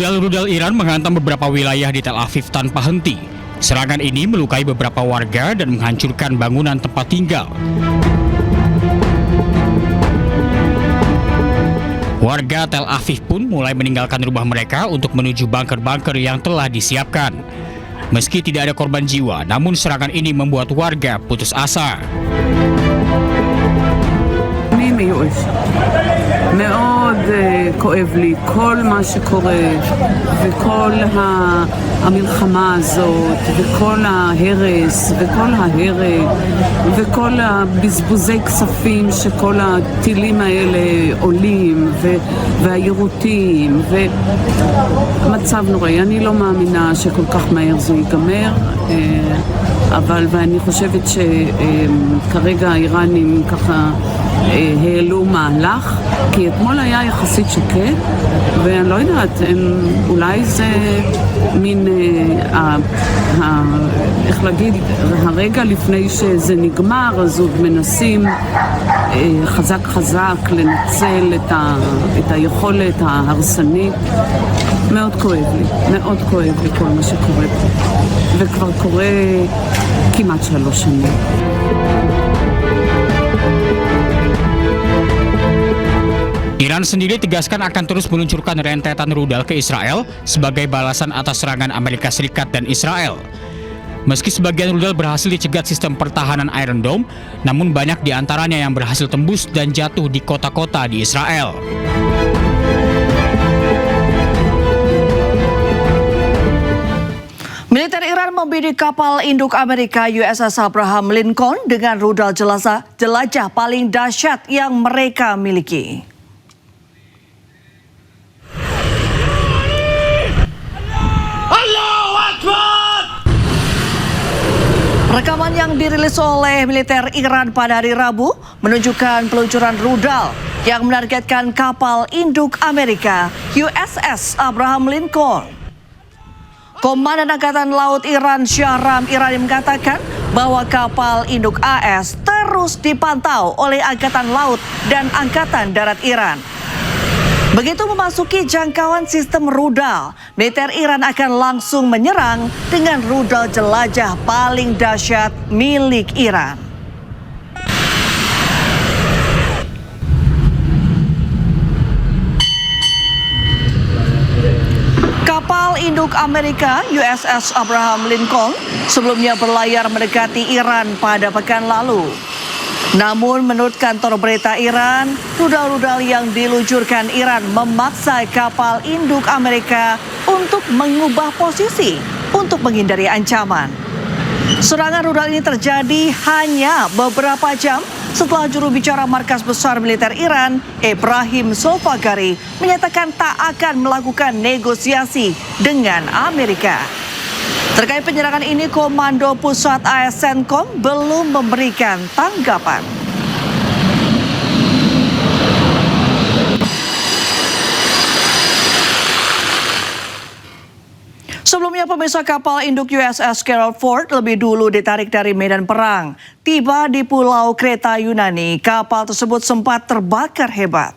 Rudal-rudal Iran menghantam beberapa wilayah di Tel Aviv tanpa henti. Serangan ini melukai beberapa warga dan menghancurkan bangunan tempat tinggal. Warga Tel Aviv pun mulai meninggalkan rumah mereka untuk menuju bunker-bunker yang telah disiapkan. Meski tidak ada korban jiwa, namun serangan ini membuat warga putus asa. מאוד כואב לי כל מה שקורה וכל המלחמה הזאת וכל ההרס וכל ההרג וכל הבזבוזי כספים שכל הטילים האלה עולים והיירוטים והמצב נוראי. אני לא מאמינה שכל כך מהר זה ייגמר, ואני חושבת שכרגע האיראנים ככה העלו מהלך, כי אתמול היה יחסית שקט, ואני לא יודעת, אולי זה מין, איך להגיד, הרגע לפני שזה נגמר, אז עוד מנסים חזק חזק לנצל את היכולת ההרסנית. מאוד כואב לי כל מה שקורה פה, וכבר קורה כמעט 3 שנים. Iran sendiri tegaskan akan terus meluncurkan rentetan rudal ke Israel sebagai balasan atas serangan Amerika Serikat dan Israel. Meski sebagian rudal berhasil dicegat sistem pertahanan Iron Dome, namun banyak di antaranya yang berhasil tembus dan jatuh di kota-kota di Israel. Militer Iran membidik kapal induk Amerika USS Abraham Lincoln dengan rudal jelajah paling dahsyat yang mereka miliki. Rekaman yang dirilis oleh militer Iran pada hari Rabu menunjukkan peluncuran rudal yang menargetkan kapal induk Amerika USS Abraham Lincoln. Komandan Angkatan Laut Iran Shahram Irani mengatakan bahwa kapal induk AS terus dipantau oleh Angkatan Laut dan Angkatan Darat Iran. Begitu memasuki jangkauan sistem rudal, militer Iran akan langsung menyerang dengan rudal jelajah paling dahsyat milik Iran. Kapal induk Amerika USS Abraham Lincoln sebelumnya berlayar mendekati Iran pada pekan lalu. Namun menurut kantor berita Iran, rudal-rudal yang diluncurkan Iran memaksa kapal induk Amerika untuk mengubah posisi untuk menghindari ancaman. Serangan rudal ini terjadi hanya beberapa jam setelah juru bicara Markas Besar Militer Iran, Ebrahim Solfagari, menyatakan tak akan melakukan negosiasi dengan Amerika. Terkait penyerangan ini, Komando Pusat AS CENTCOM belum memberikan tanggapan. Sebelumnya pemirsa, kapal induk USS Gerald Ford lebih dulu ditarik dari medan perang. Tiba di Pulau Kreta Yunani, kapal tersebut sempat terbakar hebat.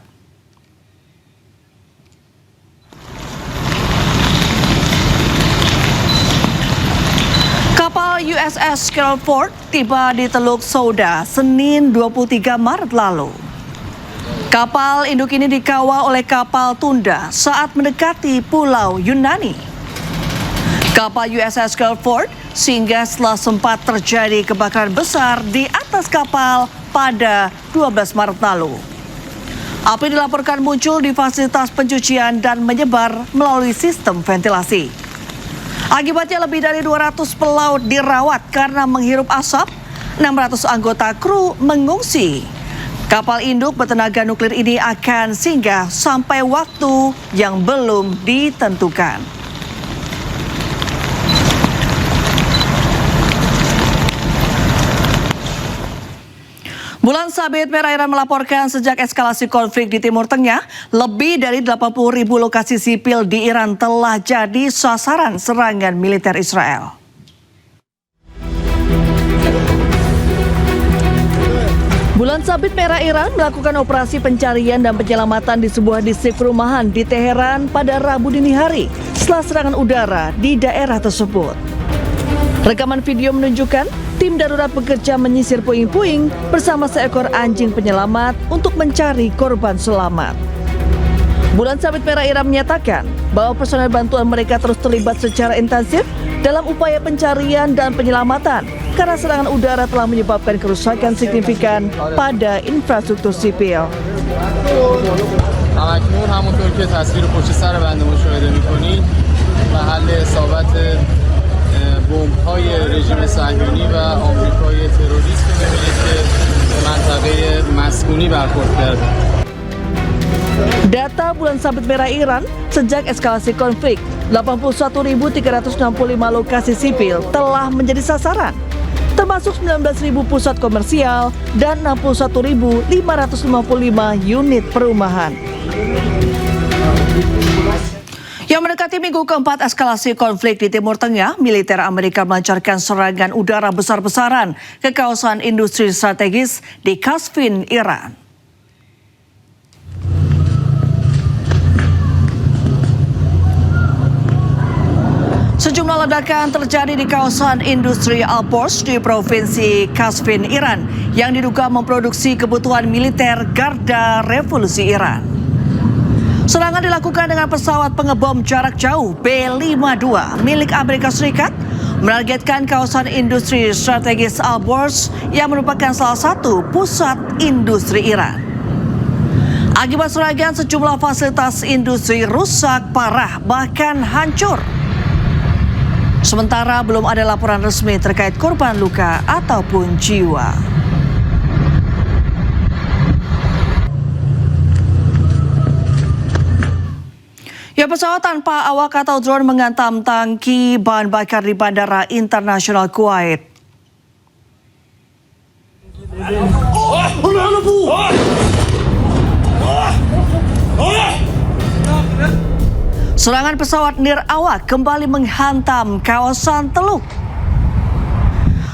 Kapal USS Gerald Ford tiba di Teluk Souda Senin 23 Maret lalu. Kapal induk ini dikawal oleh kapal tunda saat mendekati Pulau Yunani. Kapal USS Gerald Ford singgah setelah sempat terjadi kebakaran besar di atas kapal pada 12 Maret lalu. Api dilaporkan muncul di fasilitas pencucian dan menyebar melalui sistem ventilasi. Akibatnya lebih dari 200 pelaut dirawat karena menghirup asap, 600 anggota kru mengungsi. Kapal induk bertenaga nuklir ini akan singgah sampai waktu yang belum ditentukan. Bulan Sabit Merah Iran melaporkan sejak eskalasi konflik di Timur Tengah, lebih dari 80.000 lokasi sipil di Iran telah jadi sasaran serangan militer Israel. Bulan Sabit Merah Iran melakukan operasi pencarian dan penyelamatan di sebuah distrik perumahan di Teheran pada Rabu dini hari setelah serangan udara di daerah tersebut. Rekaman video menunjukkan tim darurat bekerja menyisir puing-puing bersama seekor anjing penyelamat untuk mencari korban selamat. Bulan Sabit Merah Iran menyatakan bahwa personel bantuan mereka terus terlibat secara intensif dalam upaya pencarian dan penyelamatan karena serangan udara telah menyebabkan kerusakan signifikan pada infrastruktur sipil. همکنون همونطور که تصویر پشت سر بنده مشاهده می‌کنید محل اصابت بمب‌های رژیم صهیونی و آمریکای تروریست می‌بینید که به منطقه مسکونی برخورد کرده. Data Bulan Sabit Merah Iran, sejak eskalasi konflik, 81.365 lokasi sipil telah menjadi sasaran, termasuk 19.000 pusat komersial dan 61.555 unit perumahan. Yang mendekati minggu keempat eskalasi konflik di Timur Tengah, militer Amerika melancarkan serangan udara besar-besaran ke kawasan industri strategis di Qazvin, Iran. Sejumlah ledakan terjadi di kawasan industri Alborz di provinsi Qazvin, Iran yang diduga memproduksi kebutuhan militer Garda Revolusi Iran. Serangan dilakukan dengan pesawat pengebom jarak jauh B-52 milik Amerika Serikat menargetkan kawasan industri strategis Alborz yang merupakan salah satu pusat industri Iran. Akibat serangan, sejumlah fasilitas industri rusak parah bahkan hancur. Sementara belum ada laporan resmi terkait korban luka ataupun jiwa. Ya, pesawat tanpa awak atau drone menghantam tangki bahan bakar di Bandara Internasional Kuwait. Serangan pesawat nirawak kembali menghantam kawasan Teluk.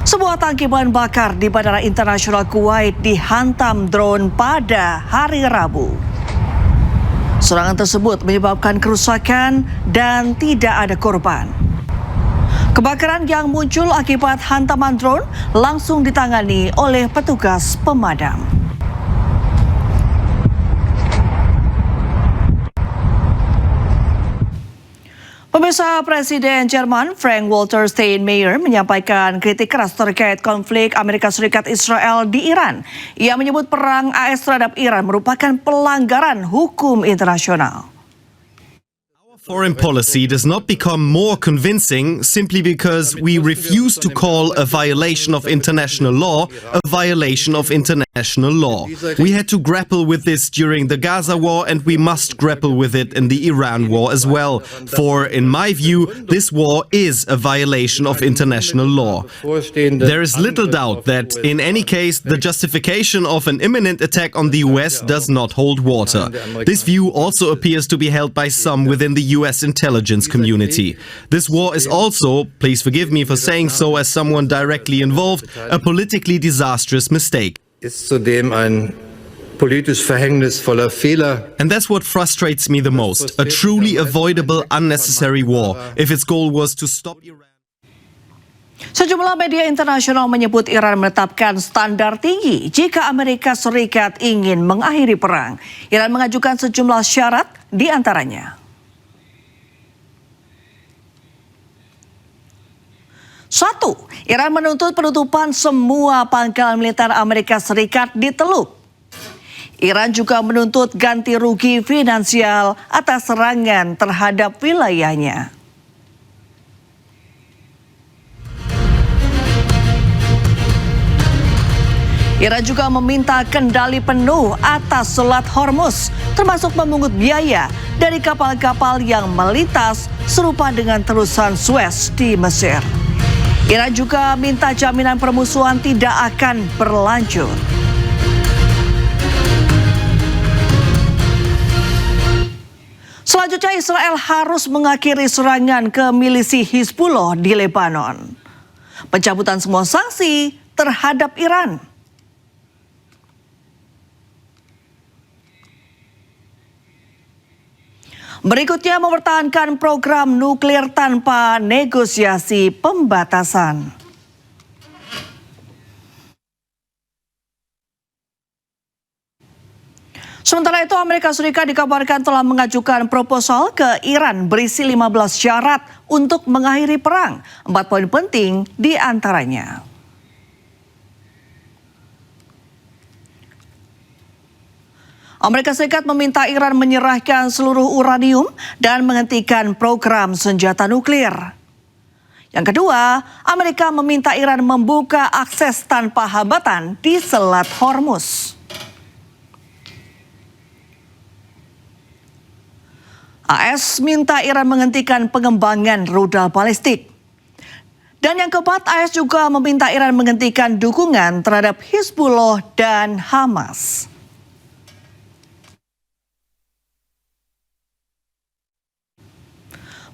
Sebuah tangki bahan bakar di Bandara Internasional Kuwait dihantam drone pada hari Rabu. Serangan tersebut menyebabkan kerusakan dan tidak ada korban. Kebakaran yang muncul akibat hantaman drone langsung ditangani oleh petugas pemadam. Pemirsa, Presiden Jerman Frank-Walter Steinmeier menyampaikan kritik keras terkait konflik Amerika Serikat Israel di Iran. Ia menyebut perang AS terhadap Iran merupakan pelanggaran hukum internasional. Foreign policy does not become more convincing simply because we refuse to call a violation of international law a violation of international law. We had to grapple with this during the Gaza war, and we must grapple with it in the Iran war as well. For, in my view, this war is a violation of international law. There is little doubt that, in any case, the justification of an imminent attack on the US does not hold water. This view also appears to be held by some within the US intelligence community. This war is also, please forgive me for saying so as someone directly involved, a politically disastrous mistake. Ist zudem ein politisch verhängnisvoller Fehler. And that's what frustrates me the most, a truly avoidable, unnecessary war, if its goal was to stop Iran. Sejumlah media internasional menyebut Iran menetapkan standar tinggi jika Amerika Serikat ingin mengakhiri perang. Iran mengajukan sejumlah syarat di antaranya. 1. Iran menuntut penutupan semua pangkalan militer Amerika Serikat di Teluk. Iran juga menuntut ganti rugi finansial atas serangan terhadap wilayahnya. Iran juga meminta kendali penuh atas Selat Hormuz, termasuk memungut biaya dari kapal-kapal yang melintas serupa dengan terusan Suez di Mesir. Iran juga minta jaminan permusuhan tidak akan berlanjut. Selanjutnya, Israel harus mengakhiri serangan ke milisi Hizbullah di Lebanon. Pencabutan semua sanksi terhadap Iran. Berikutnya mempertahankan program nuklir tanpa negosiasi pembatasan. Sementara itu, Amerika Serikat dikabarkan telah mengajukan proposal ke Iran berisi 15 syarat untuk mengakhiri perang. 4 poin penting di antaranya. Amerika Serikat meminta Iran menyerahkan seluruh uranium dan menghentikan program senjata nuklir. Yang kedua, Amerika meminta Iran membuka akses tanpa hambatan di Selat Hormuz. AS minta Iran menghentikan pengembangan rudal balistik. Dan yang keempat, AS juga meminta Iran menghentikan dukungan terhadap Hizbullah dan Hamas.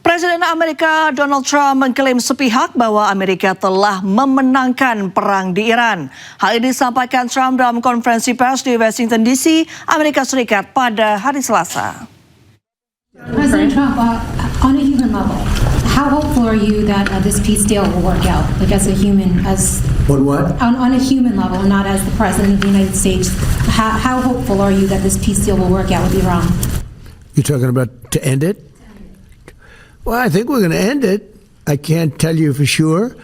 Presiden Amerika Donald Trump mengklaim sepihak bahwa Amerika telah memenangkan perang di Iran. Hal ini disampaikan Trump dalam konferensi pers di Washington DC, Amerika Serikat pada hari Selasa. President Trump, on a human level, how hopeful are you that this peace deal will work out? Like as a human, on a human level, not as the President of the United States, how hopeful are you that this peace deal will work out with Iran? You're talking about to end it? Well, I think we're going to end it. I can't tell you for sure.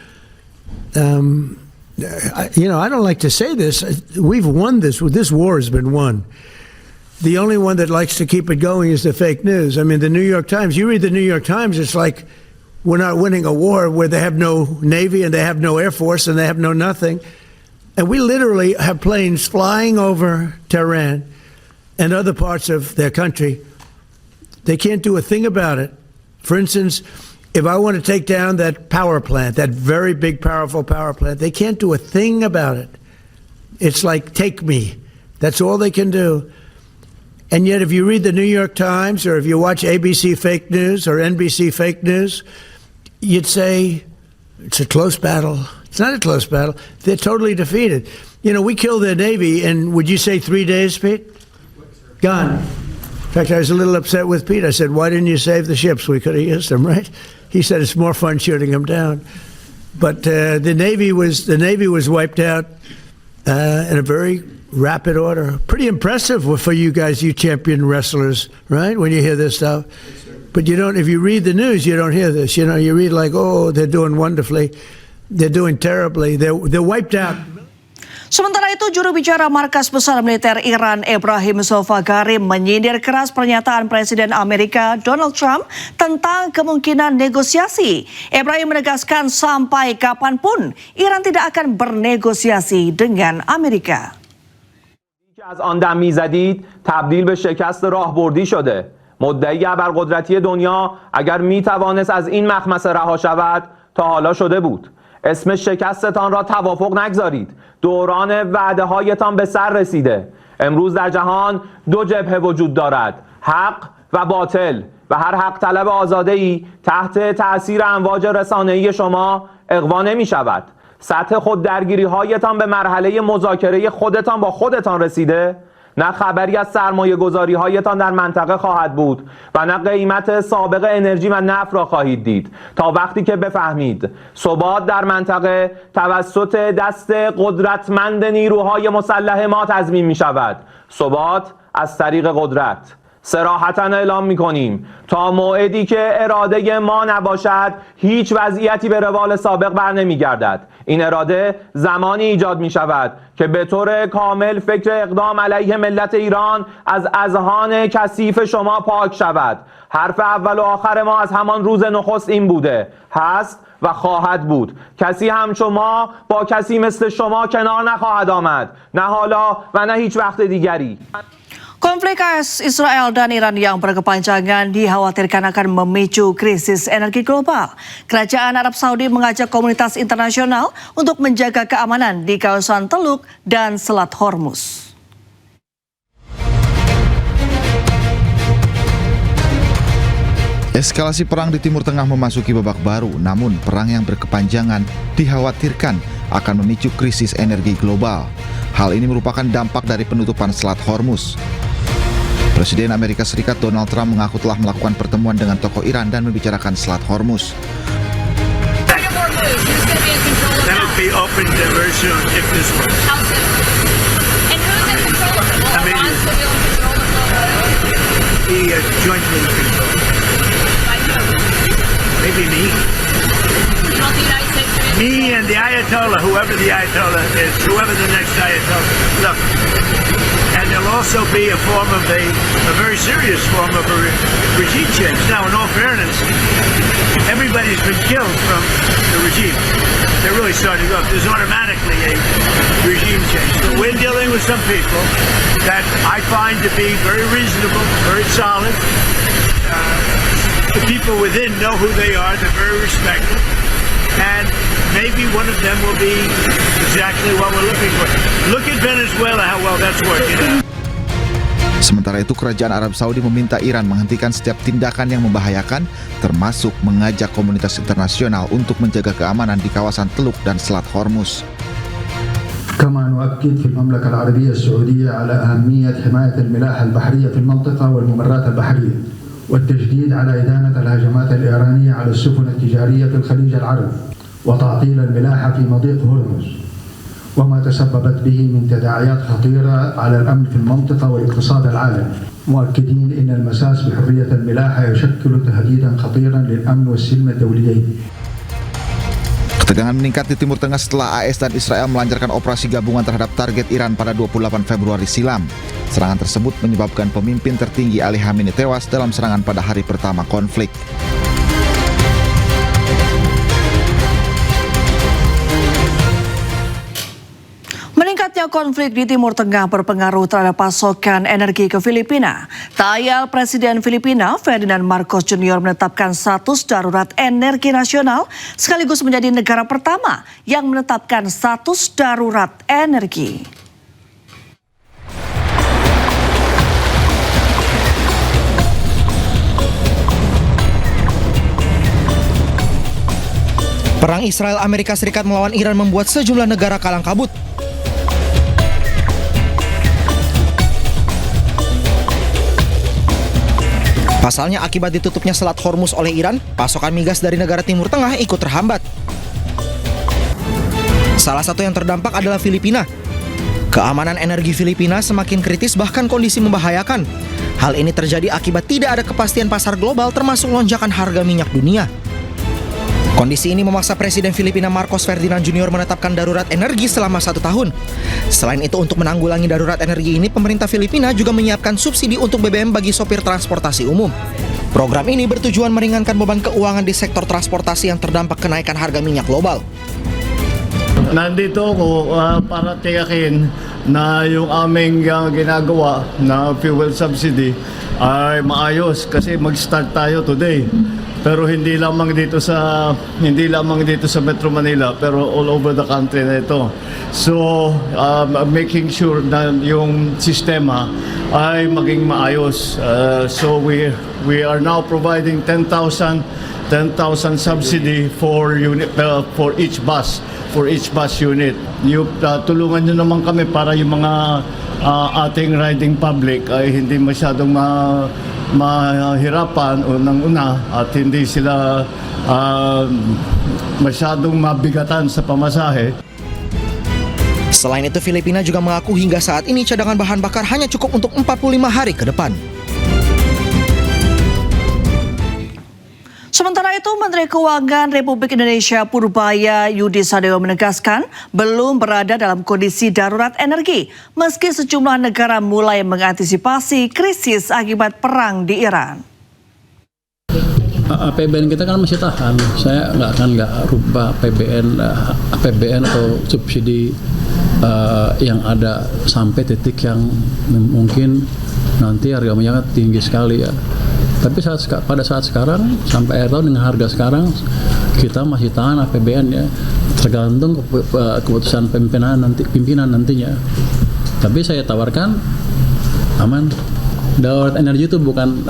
I don't like to say this. We've won this. This war has been won. The only one that likes to keep it going is the fake news. I mean, the New York Times, you read the New York Times, it's like we're not winning a war where they have no Navy and they have no Air Force and they have no nothing. And we literally have planes flying over Tehran and other parts of their country. They can't do a thing about it. For instance, if I want to take down that power plant, that very big, powerful power plant, they can't do a thing about it. It's like, take me. That's all they can do. And yet, if you read the New York Times or if you watch ABC fake news or NBC fake news, you'd say it's a close battle. It's not a close battle. They're totally defeated. You know, we killed their Navy in, would you say 3 days, Pete? Gone. In fact, I was a little upset with Pete. I said, why didn't you save the ships? We could have used them, right? He said, it's more fun shooting them down. But the Navy was wiped out in a very rapid order. Pretty impressive for you guys, you champion wrestlers, right? When you hear this stuff. But you don't, if you read the news, you don't hear this. You know, you read like, oh, they're doing wonderfully. They're doing terribly. They're wiped out. Sementara itu, juru bicara Markas Besar Militer Iran Ebrahim Zolfaghari menyindir keras pernyataan Presiden Amerika Donald Trump tentang kemungkinan negosiasi. Ebrahim menegaskan sampai kapanpun Iran tidak akan bernegosiasi dengan Amerika. از آن دم میزدید تبدیل به شکست راهبردی شده. مدعی ابرقدرتی دنیا اگر میتوانست از این مخمصه رها شود تا حالا شده بود. اسم شکستتان را توافق نگذارید. دوران وعده هایتان به سر رسیده. امروز در جهان 2 جبهه وجود دارد. حق و باطل و هر حق طلب آزاده‌ای تحت تأثیر امواج رسانه‌ای شما اغوا نمی شود. سطح خود درگیری هایتان به مرحله مذاکره خودتان با خودتان رسیده؟ نه خبری از سرمایه گذاری هایتان در منطقه خواهد بود و نه قیمت سابق انرژی و نفت را خواهید دید تا وقتی که بفهمید ثبات در منطقه توسط دست قدرتمند نیروهای مسلح ما تضمین می شود. ثبات از طریق قدرت. صراحتاً اعلام می‌کنیم تا موعدی که اراده ما نباشد هیچ وضعیتی به روال سابق بر نمی‌گردد. این اراده زمانی ایجاد می‌شود که به طور کامل فکر اقدام علیه ملت ایران از اذهان کثیف شما پاک شود. حرف اول و آخر ما از همان روز نخست این بوده، هست و خواهد بود. کسی همچون ما با کسی مثل شما کنار نخواهد آمد، نه حالا و نه هیچ وقت دیگری. Konflik AS Israel dan Iran yang berkepanjangan dikhawatirkan akan memicu krisis energi global. Kerajaan Arab Saudi mengajak komunitas internasional untuk menjaga keamanan di kawasan Teluk dan Selat Hormuz. Eskalasi perang di Timur Tengah memasuki babak baru, namun perang yang berkepanjangan dikhawatirkan akan memicu krisis energi global. Hal ini merupakan dampak dari penutupan Selat Hormuz. Presiden Amerika Serikat Donald Trump mengaku telah melakukan pertemuan dengan tokoh Iran dan membicarakan Selat Hormuz. That'll be opened very soon if this works. And who's in control of it? Will Iran still be able to control the The jointly controlled. By who? Maybe me. You want the United States to be? Me and the Ayatollah, whoever the Ayatollah is, whoever the next Ayatollah. Look, and there'll also be a form of a very serious form of a regime change. Now, in all fairness, everybody's been killed from the regime. They're really starting up. There's automatically a regime change. But we're dealing with some people that I find to be very reasonable, very solid. The people within know who they are. They're very respected. And maybe one of them will be exactly what we're looking for. Look at Venezuela, how well that's working out. Sementara itu, Kerajaan Arab Saudi meminta Iran menghentikan setiap tindakan yang membahayakan, termasuk mengajak komunitas internasional untuk menjaga keamanan di kawasan Teluk dan Selat Hormuz. كما نؤكد في المملكة العربية السعودية على أهمية حماية الملاحة البحرية في المنطقة والممرات البحرية والتشديد على إدانة الهجمات الإيرانية على السفن التجارية في الخليج العربي وتعطيل الملاحة في مضيق هرمز وما تسببت به من تداعيات خطيرة على الأمن في المنطقة والاقتصاد العالمي مؤكدين أن المساس بحرية الملاحة يشكل تهديدا خطيرا للأمن والسلم الدوليين. Ketegangan meningkat di Timur Tengah setelah AS dan Israel melancarkan operasi gabungan terhadap target Iran pada 28 Februari silam. Serangan tersebut menyebabkan pemimpin tertinggi Ali Khamenei tewas dalam serangan pada hari pertama konflik. Meningkatnya konflik di Timur Tengah berpengaruh terhadap pasokan energi ke Filipina. Tak ayal Presiden Filipina Ferdinand Marcos Jr. menetapkan status darurat energi nasional sekaligus menjadi negara pertama yang menetapkan status darurat energi. Perang Israel Amerika Serikat melawan Iran membuat sejumlah negara kalang kabut. Pasalnya, akibat ditutupnya Selat Hormuz oleh Iran, pasokan migas dari negara Timur Tengah ikut terhambat. Salah satu yang terdampak adalah Filipina. Keamanan energi Filipina semakin kritis, bahkan kondisi membahayakan. Hal ini terjadi akibat tidak ada kepastian pasar global termasuk lonjakan harga minyak dunia. Kondisi ini memaksa Presiden Filipina Marcos Ferdinand Jr. menetapkan darurat energi selama 1 tahun. Selain itu, untuk menanggulangi darurat energi ini, pemerintah Filipina juga menyiapkan subsidi untuk BBM bagi sopir transportasi umum. Program ini bertujuan meringankan beban keuangan di sektor transportasi yang terdampak kenaikan harga minyak global. Nandito ako para tiyakin na yung aming ginagawa na fuel subsidy ay maayos kasi mag-start tayo today. Pero hindi lamang dito sa Metro Manila, pero all over the country na ito. So making sure na yung sistema ay maging maayos. So we are now providing 10,000 subsidy for unit for each bus unit. Tulungan nyo naman kami para yung mga ating riding public ay hindi masyadong mahirapan unang-una at hindi sila masyadong mabigatan sa pamasahe. Selain itu, Filipina juga mengaku hingga saat ini cadangan bahan bakar hanya cukup untuk 45 hari ke depan. Sementara itu, Menteri Keuangan Republik Indonesia Purbaya Yudi Sadewo menegaskan belum berada dalam kondisi darurat energi meski sejumlah negara mulai mengantisipasi krisis akibat perang di Iran. APBN kita kan masih tahan. Saya nggak rubah APBN atau subsidi yang ada sampai titik yang mungkin nanti harga minyak tinggi sekali ya. Tapi pada saat sekarang sampai akhir tahun dengan harga sekarang kita masih tahan APBN ya, tergantung keputusan pimpinan nantinya. Tapi saya tawarkan aman. Darurat energi itu bukan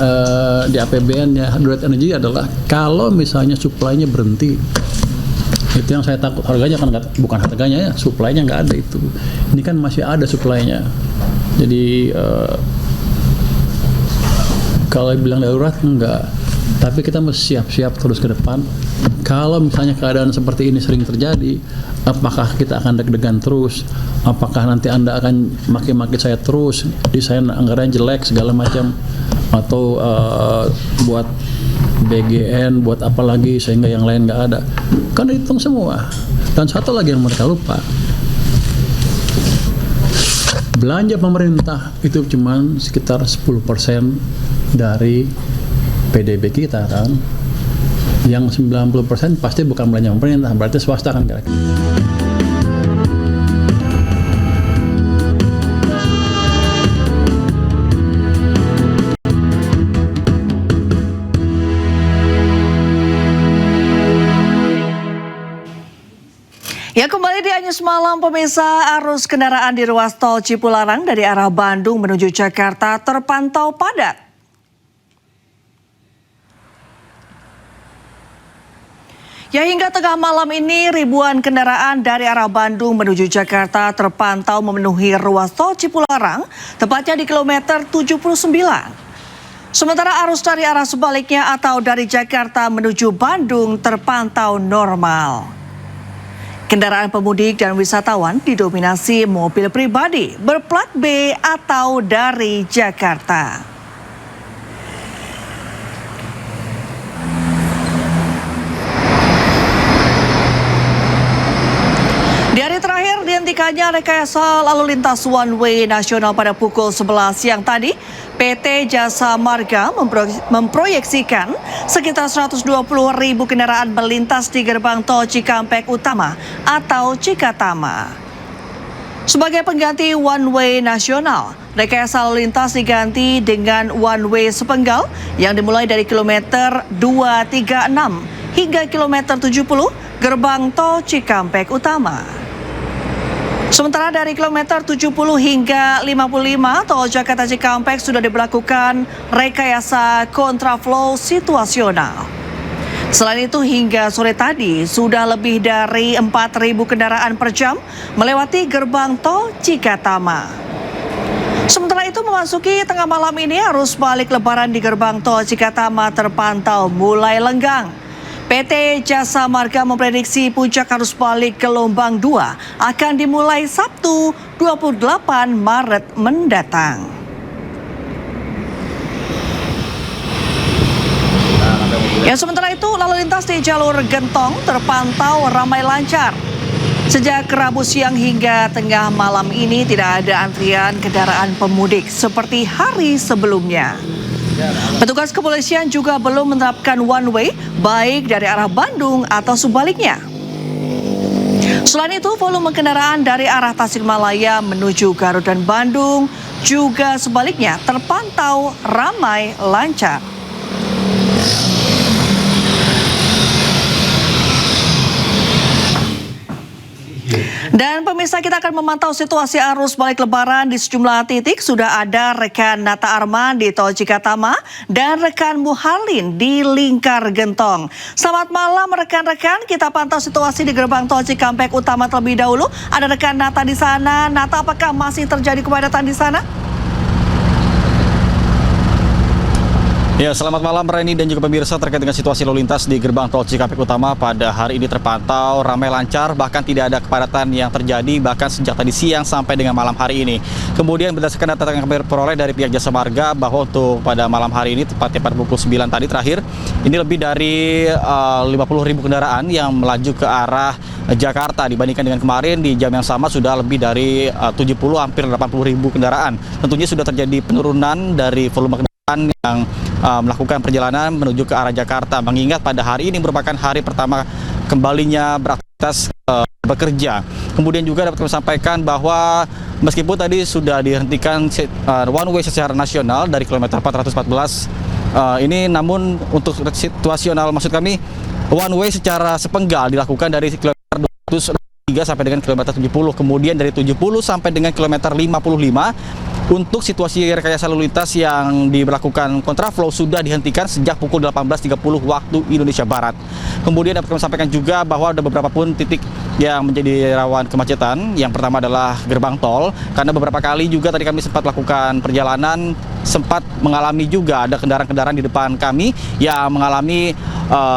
di APBN ya. Darurat energi adalah kalau misalnya supply-nya berhenti. Itu yang saya takut, harganya kan bukan harganya ya, supply-nya nggak ada itu. Ini kan masih ada supply-nya. Jadi Kalau bilang darurat enggak, tapi kita mesti siap-siap terus ke depan. Kalau misalnya keadaan seperti ini sering terjadi, apakah kita akan deg-degan terus? Apakah nanti Anda akan maki-maki saya terus, desain anggaran jelek segala macam, atau buat BGN, buat apa lagi sehingga yang lain nggak ada? Kan dihitung semua. Dan satu lagi yang mereka lupa, belanja pemerintah itu cuma sekitar 10% dari PDB kita kan. Yang 90% pasti bukan belanja pemerintah, berarti swasta kan kira-kira. Ya, kembali di Anyus Malam pemirsa, arus kendaraan di ruas tol Cipularang dari arah Bandung menuju Jakarta terpantau padat. Ya, hingga tengah malam ini ribuan kendaraan dari arah Bandung menuju Jakarta terpantau memenuhi ruas tol Cipularang, tepatnya di kilometer 79. Sementara arus dari arah sebaliknya atau dari Jakarta menuju Bandung terpantau normal. Kendaraan pemudik dan wisatawan didominasi mobil pribadi berplat B atau dari Jakarta. Di hari terakhir dihentikannya rekayasa lalu lintas one way nasional pada pukul 11 siang tadi, PT Jasa Marga memproyeksikan sekitar 120.000 kendaraan melintas di gerbang tol Cikampek Utama atau Cikatama. Sebagai pengganti one way nasional, rekayasa lalu lintas diganti dengan one way sepenggal yang dimulai dari kilometer 236 hingga kilometer 70 gerbang tol Cikampek Utama. Sementara dari kilometer 70 hingga 55 tol Jakarta Cikampek sudah diberlakukan rekayasa kontraflow situasional. Selain itu hingga sore tadi sudah lebih dari 4.000 kendaraan per jam melewati gerbang tol Cikatama. Sementara itu memasuki tengah malam ini arus balik lebaran di gerbang tol Cikatama terpantau mulai lenggang. PT Jasa Marga memprediksi puncak arus balik gelombang 2 akan dimulai Sabtu 28 Maret mendatang. Ya, sementara itu lalu lintas di jalur Gentong terpantau ramai lancar. Sejak Rabu siang hingga tengah malam ini tidak ada antrian kendaraan pemudik seperti hari sebelumnya. Petugas kepolisian juga belum menerapkan one way baik dari arah Bandung atau sebaliknya. Selain itu, volume kendaraan dari arah Tasikmalaya menuju Garut dan Bandung juga sebaliknya terpantau ramai lancar. Dan pemirsa, kita akan memantau situasi arus balik lebaran di sejumlah titik. Sudah ada rekan Nata Arman di tol Cikatama dan rekan Muharlin di Lingkar Gentong. Selamat malam rekan-rekan, kita pantau situasi di gerbang tol Cikampek Utama terlebih dahulu. Ada rekan Nata di sana. Nata, apakah masih terjadi kepadatan di sana? Ya, selamat malam Reni dan juga pemirsa. Terkait dengan situasi lalu lintas di gerbang tol Cikampek Utama pada hari ini terpantau ramai lancar, bahkan tidak ada kepadatan yang terjadi bahkan sejak tadi siang sampai dengan malam hari ini. Kemudian berdasarkan data yang kami peroleh dari pihak Jasa Marga bahwa untuk pada malam hari ini tepatnya pada pukul 9 tadi terakhir, ini lebih dari 50.000 kendaraan yang melaju ke arah Jakarta dibandingkan dengan kemarin di jam yang sama sudah lebih dari 70 hampir 80.000 kendaraan. Tentunya sudah terjadi penurunan dari volume kendaraan yang melakukan perjalanan menuju ke arah Jakarta, mengingat pada hari ini merupakan hari pertama kembalinya beraktivitas bekerja. Kemudian juga dapat kami sampaikan bahwa meskipun tadi sudah dihentikan one way secara nasional dari kilometer 414 ini, namun untuk situasional maksud kami one way secara sepenggal dilakukan dari kilometer 203 sampai dengan kilometer 70, kemudian dari 70 sampai dengan kilometer 55. Untuk situasi rekayasa lalu lintas yang diberlakukan kontraflow sudah dihentikan sejak pukul 18.30 waktu Indonesia Barat. Kemudian dapat kami sampaikan juga bahwa ada beberapa pun titik yang menjadi rawan kemacetan. Yang pertama adalah gerbang tol, karena beberapa kali juga tadi kami sempat lakukan perjalanan, sempat mengalami juga ada kendaraan-kendaraan di depan kami yang mengalami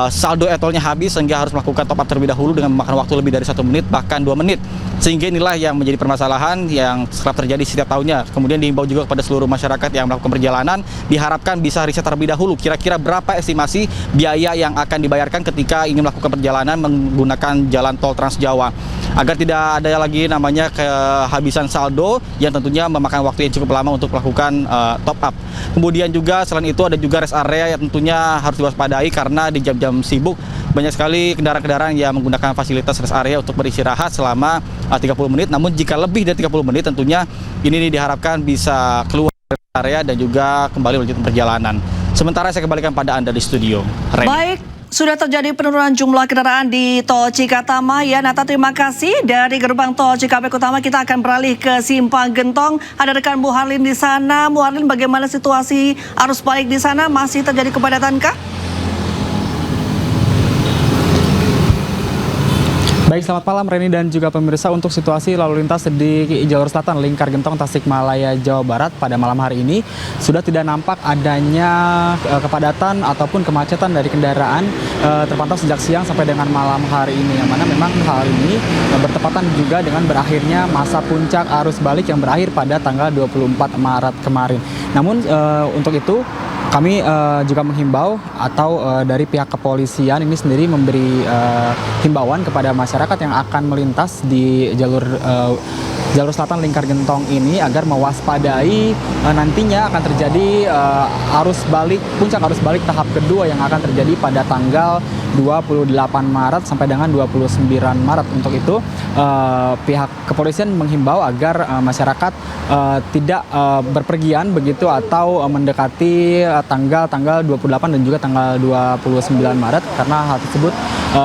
saldo e-tolnya habis sehingga harus melakukan top up terlebih dahulu dengan memakan waktu lebih dari 1 menit bahkan 2 menit. Sehingga inilah yang menjadi permasalahan yang kerap terjadi setiap tahunnya. Kemudian diimbau juga kepada seluruh masyarakat yang melakukan perjalanan, diharapkan bisa riset terlebih dahulu kira-kira berapa estimasi biaya yang akan dibayarkan ketika ingin melakukan perjalanan menggunakan jalan tol Trans Jawa, agar tidak ada lagi namanya kehabisan saldo yang tentunya memakan waktu yang cukup lama untuk melakukan top up. Kemudian juga selain itu ada juga rest area yang tentunya harus diwaspadai karena di jam-jam sibuk banyak sekali kendaraan-kendaraan yang menggunakan fasilitas rest area untuk beristirahat selama 30 menit. Namun jika lebih dari 30 menit tentunya ini diharapkan bisa keluar dari area dan juga kembali melanjutkan perjalanan. Sementara saya kembalikan pada Anda di studio. Reni. Baik, sudah terjadi penurunan jumlah kendaraan di Tol Cikatama ya. Nata, terima kasih. Dari gerbang Tol Cikampek Utama kita akan beralih ke Simpang Gentong. Ada rekan Bu Harlin di sana. Bu Harlin, bagaimana situasi arus balik di sana? Masih terjadi kepadatankah? Baik, selamat malam Reni dan juga pemirsa. Untuk situasi lalu lintas di jalur selatan Lingkar Gentong Tasikmalaya Jawa Barat pada malam hari ini sudah tidak nampak adanya kepadatan ataupun kemacetan dari kendaraan terpantau sejak siang sampai dengan malam hari ini, yang mana memang hal ini bertepatan juga dengan berakhirnya masa puncak arus balik yang berakhir pada tanggal 24 Maret kemarin. Namun untuk itu kami juga menghimbau atau dari pihak kepolisian ini sendiri memberi himbauan kepada masyarakat yang akan melintas di jalur selatan Lingkar Gentong ini agar mewaspadai nantinya akan terjadi puncak arus balik tahap kedua yang akan terjadi pada tanggal 28 Maret sampai dengan 29 Maret. Untuk itu pihak kepolisian menghimbau agar masyarakat tidak berpergian begitu atau mendekati tanggal 28 dan juga tanggal 29 Maret karena hal tersebut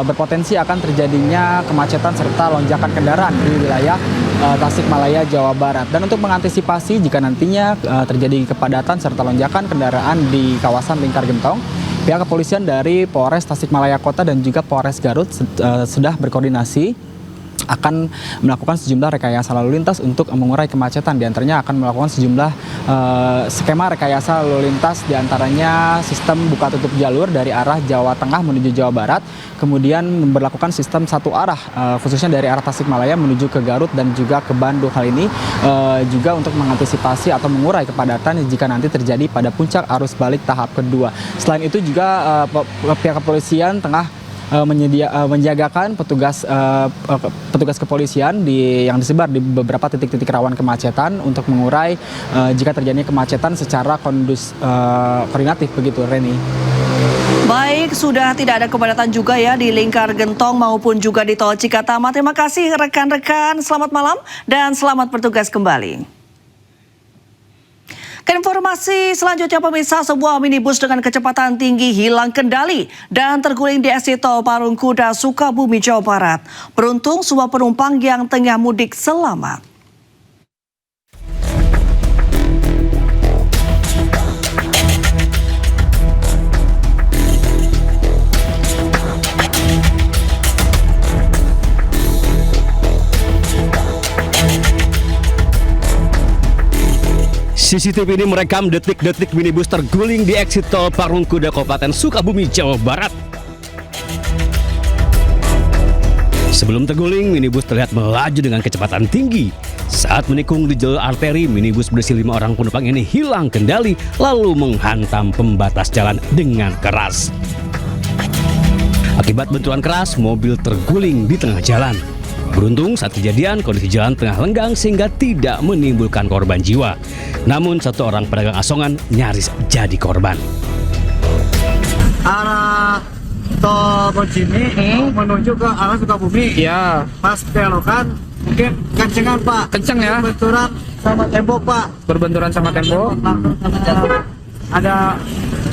berpotensi akan terjadinya kemacetan serta lonjakan kendaraan di wilayah Tasikmalaya, Jawa Barat. Dan untuk mengantisipasi jika nantinya terjadi kepadatan serta lonjakan kendaraan di kawasan Lingkar Gentong, pihak kepolisian dari Polres Tasikmalaya Kota dan juga Polres Garut sudah berkoordinasi akan melakukan sejumlah rekayasa lalu lintas untuk mengurai kemacetan. Di antaranya akan melakukan sejumlah skema rekayasa lalu lintas, di antaranya sistem buka tutup jalur dari arah Jawa Tengah menuju Jawa Barat, kemudian memberlakukan sistem satu arah khususnya dari arah Tasikmalaya menuju ke Garut dan juga ke Bandung. Hal ini juga untuk mengantisipasi atau mengurai kepadatan jika nanti terjadi pada puncak arus balik tahap kedua. Selain itu juga pihak kepolisian tengah menjagakan petugas kepolisian yang disebar di beberapa titik-titik rawan kemacetan untuk mengurai jika terjadinya kemacetan secara koordinatif begitu, Reni. Baik, sudah tidak ada kepadatan juga ya di Lingkar Gentong maupun juga di Tol Cikatama. Terima kasih rekan-rekan, selamat malam dan selamat bertugas kembali. Ke informasi selanjutnya pemirsa, sebuah minibus dengan kecepatan tinggi hilang kendali dan terguling di exit tol Parungkuda, Sukabumi, Jawa Barat. Beruntung semua penumpang yang tengah mudik selamat. CCTV ini merekam detik-detik minibus terguling di exit tol Parungkuda, Kabupaten Sukabumi, Jawa Barat. Sebelum terguling, minibus terlihat melaju dengan kecepatan tinggi. Saat menikung di jalur arteri, minibus berisi 5 orang penumpang ini hilang kendali lalu menghantam pembatas jalan dengan keras. Akibat benturan keras, mobil terguling di tengah jalan. Beruntung saat kejadian kondisi jalan tengah lenggang sehingga tidak menimbulkan korban jiwa. Namun satu orang pedagang asongan nyaris jadi korban. Arah tol Bojimi menuju ke arah Sukabumi. Iya. Pas belokan mungkin kencengan Pak. Kenceng ya. Berbenturan sama tembok Pak. Berbenturan sama tembok. Ada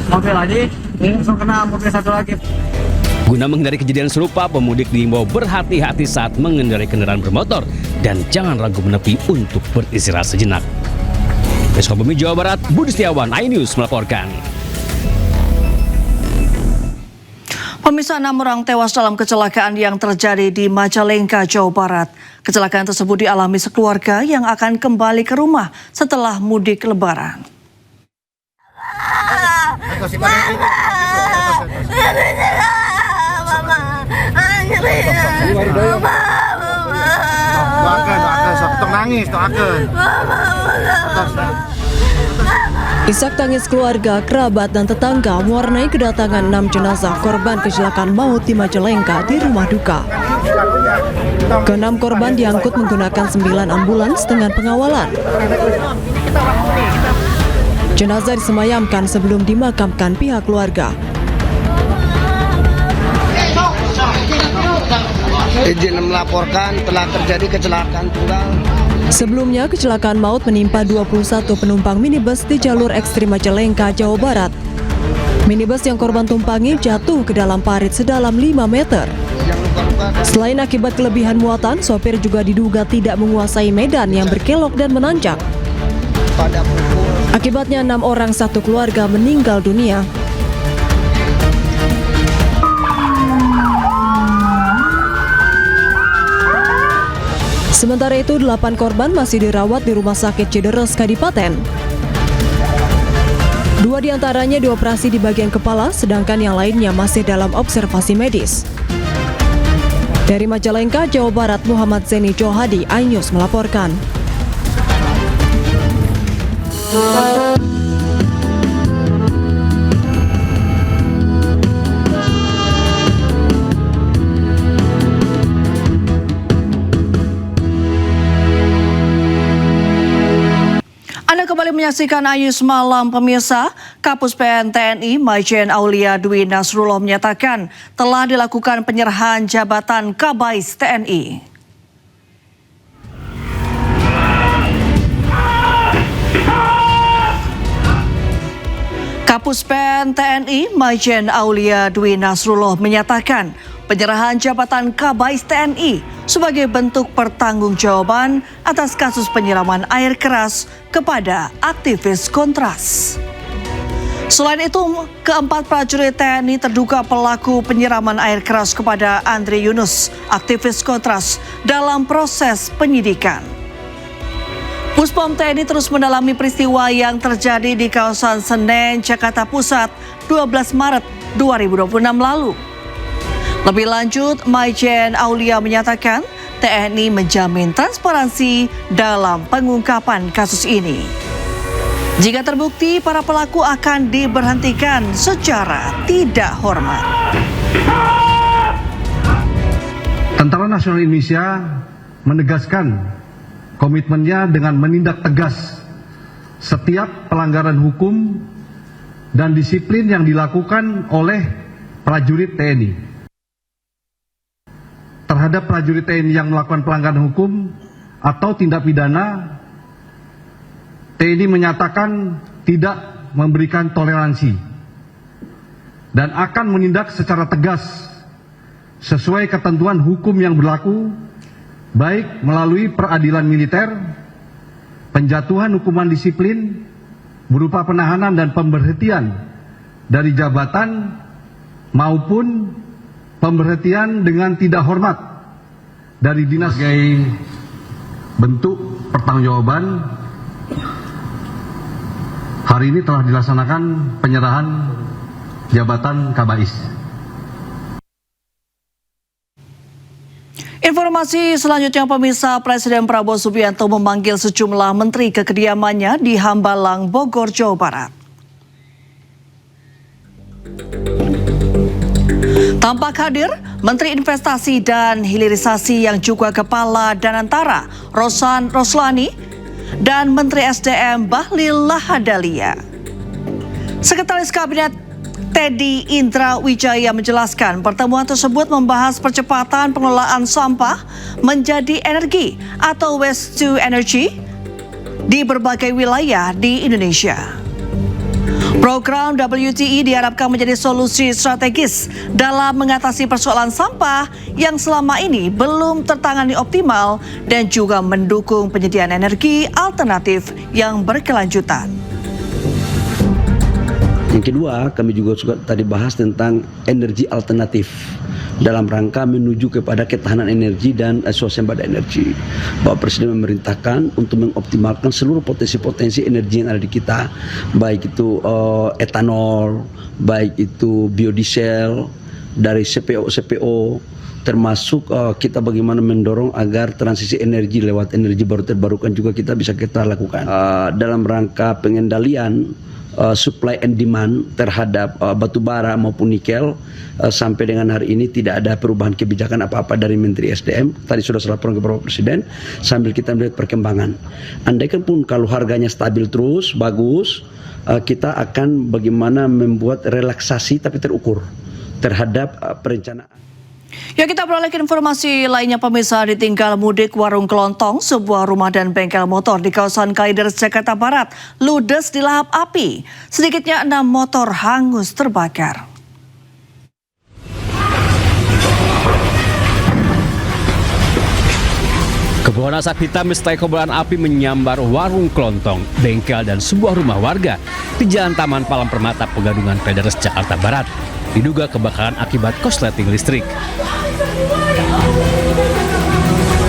mobil lagi, langsung kena mobil satu lagi. Guna menghindari kejadian serupa, pemudik diimbau berhati-hati saat mengendarai kendaraan bermotor dan jangan ragu menepi untuk beristirahat sejenak. Dari Sukabumi, Jawa Barat, Budi Setiawan, iNews melaporkan. Pemirsa, 6 orang tewas dalam kecelakaan yang terjadi di Majalengka, Jawa Barat. Kecelakaan tersebut dialami sekeluarga yang akan kembali ke rumah setelah mudik Lebaran. Isak tangis keluarga, kerabat, dan tetangga mewarnai kedatangan 6 jenazah korban kecelakaan maut di Majalengka di rumah duka. Ke-6 korban diangkut menggunakan 9 ambulans dengan pengawalan. Jenazah disemayamkan sebelum dimakamkan pihak keluarga. Izin melaporkan telah terjadi kecelakaan tunggal. Sebelumnya, kecelakaan maut menimpa 21 penumpang minibus di jalur ekstrim Majalengka, Jawa Barat. Minibus yang korban tumpangi jatuh ke dalam parit sedalam 5 meter. Selain akibat kelebihan muatan, sopir juga diduga tidak menguasai medan yang berkelok dan menanjak. Akibatnya 6 orang satu keluarga meninggal dunia. Sementara itu, 8 korban masih dirawat di Rumah Sakit Cideres, Kadipaten. 2 diantaranya dioperasi di bagian kepala, sedangkan yang lainnya masih dalam observasi medis. Dari Majalengka, Jawa Barat, Muhammad Zeni Johadi, iNews melaporkan. Anda kembali menyaksikan iNews Malam, pemirsa. Kapus PN TNI Majen Aulia Dwi Nasrullah menyatakan telah dilakukan penyerahan jabatan Kabais TNI. Kapus PN TNI Majen Aulia Dwi Nasrullah menyatakan penyerahan jabatan Kabais TNI sebagai bentuk pertanggungjawaban atas kasus penyiraman air keras kepada aktivis Kontras. Selain itu, keempat prajurit TNI terduga pelaku penyiraman air keras kepada Andre Yunus, aktivis Kontras, dalam proses penyidikan. Puspom TNI terus mendalami peristiwa yang terjadi di kawasan Senen, Jakarta Pusat, 12 Maret 2026 lalu. Lebih lanjut, Majen Aulia menyatakan TNI menjamin transparansi dalam pengungkapan kasus ini. Jika terbukti, para pelaku akan diberhentikan secara tidak hormat. Tentara Nasional Indonesia menegaskan komitmennya dengan menindak tegas setiap pelanggaran hukum dan disiplin yang dilakukan oleh prajurit TNI. Terhadap prajurit TNI yang melakukan pelanggaran hukum atau tindak pidana, TNI menyatakan tidak memberikan toleransi dan akan menindak secara tegas sesuai ketentuan hukum yang berlaku, baik melalui peradilan militer, penjatuhan hukuman disiplin berupa penahanan dan pemberhentian dari jabatan maupun pemberhentian dengan tidak hormat dari dinas. Sebagai bentuk pertanggungjawaban, hari ini telah dilaksanakan penyerahan jabatan Kabais. Informasi selanjutnya, pemirsa, Presiden Prabowo Subianto memanggil sejumlah menteri ke kediamannya di Hambalang, Bogor, Jawa Barat. Tampak hadir Menteri Investasi dan Hilirisasi yang juga Kepala Danantara Rosan Roslani dan Menteri SDM Bahlil Lahadalia. Sekretaris Kabinet Teddy Indra Wijaya menjelaskan pertemuan tersebut membahas percepatan pengelolaan sampah menjadi energi atau waste to energy di berbagai wilayah di Indonesia. Program WTE diharapkan menjadi solusi strategis dalam mengatasi persoalan sampah yang selama ini belum tertangani optimal dan juga mendukung penyediaan energi alternatif yang berkelanjutan. Yang kedua, kami juga tadi bahas tentang energi alternatif dalam rangka menuju kepada ketahanan energi dan swasembada energi. Bapak Presiden memerintahkan untuk mengoptimalkan seluruh potensi-potensi energi yang ada di kita, baik itu etanol, baik itu biodiesel, dari CPO, termasuk kita bagaimana mendorong agar transisi energi lewat energi baru terbarukan juga kita lakukan. Dalam rangka pengendalian supply and demand terhadap batu bara maupun nikel, sampai dengan hari ini tidak ada perubahan kebijakan apa-apa dari Menteri SDM. Tadi sudah saya laporkan ke Bapak Presiden sambil kita melihat perkembangan. Andaikan pun kalau harganya stabil terus bagus, kita akan bagaimana membuat relaksasi tapi terukur terhadap perencanaan. Ya, kita beralih ke informasi lainnya pemirsa. Ditinggal mudik warung kelontong, sebuah rumah dan bengkel motor di kawasan Kalideres, Jakarta Barat ludes dilahap api. Sedikitnya 6 motor hangus terbakar. Kepulan asap hitam beserta kobaran api menyambar warung kelontong, bengkel dan sebuah rumah warga di Jalan Taman Palang Permata, Pegadungan, Kalideres, Jakarta Barat. Diduga kebakaran akibat korsleting listrik.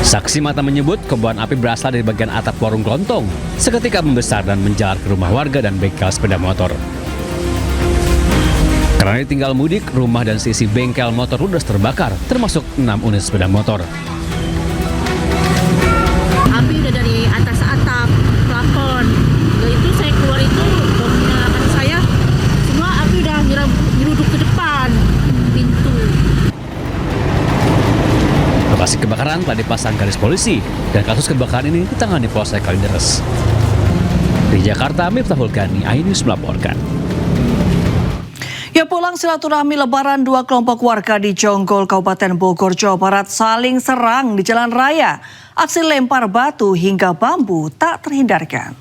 Saksi mata menyebut kobaran api berasal dari bagian atap warung kelontong, seketika membesar dan menjalar ke rumah warga dan bengkel sepeda motor. Karena ditinggal mudik, rumah dan sisi bengkel motor ludes terbakar, termasuk 6 unit sepeda motor. Api udah dari atas atap, plafon. Itu saya keluar itu, menyalakan saya, semua api udah nyeruduk ke depan pintu. Lokasi kebakaran telah dipasang garis polisi dan kasus kebakaran ini ditangani Polsek Kalideres. Di Jakarta, Miftahul Gani, iNews melaporkan. Ya, pulang silaturahmi lebaran, 2 kelompok warga di Jonggol, Kabupaten Bogor, Jawa Barat saling serang di jalan raya. Aksi lempar batu hingga bambu tak terhindarkan.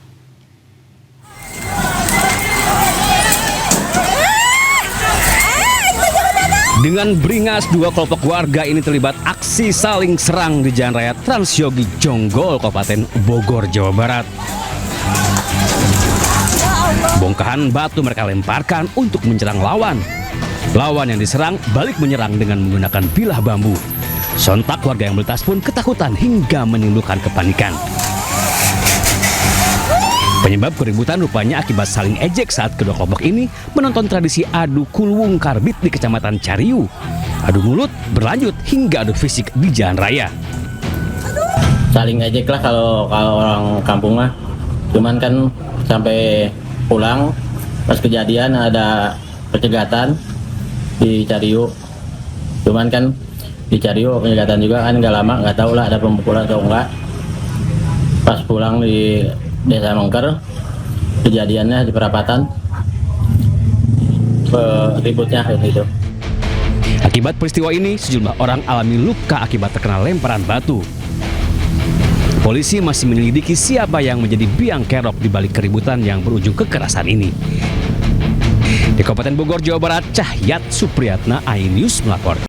Dengan beringas, 2 kelompok warga ini terlibat aksi saling serang di Jalan Raya Transyogi Jonggol, Kabupaten Bogor, Jawa Barat. Bongkahan batu mereka lemparkan untuk menyerang lawan. Lawan yang diserang balik menyerang dengan menggunakan bilah bambu. Sontak warga yang melintas pun ketakutan hingga menimbulkan kepanikan. Penyebab keributan rupanya akibat saling ejek saat kedua kelompok ini menonton tradisi adu kulwung karbit di Kecamatan Cariu. Adu mulut berlanjut hingga adu fisik di jalan raya. Saling ejek lah kalau orang kampung mah. Cuman kan sampai pulang pas kejadian ada pencegatan di Cariu. Cuman kan di Cariu penyegatan juga kan nggak lama, nggak tahu lah ada pemukulan atau enggak. Pas pulang di Desa Mengker, kejadiannya di perapatan, ributnya gitu. Akibat peristiwa ini, sejumlah orang alami luka akibat terkena lemparan batu. Polisi masih menyelidiki siapa yang menjadi biang kerok di balik keributan yang berujung kekerasan ini. Di Kabupaten Bogor, Jawa Barat, Cahyat Supriyatna, iNews melaporkan.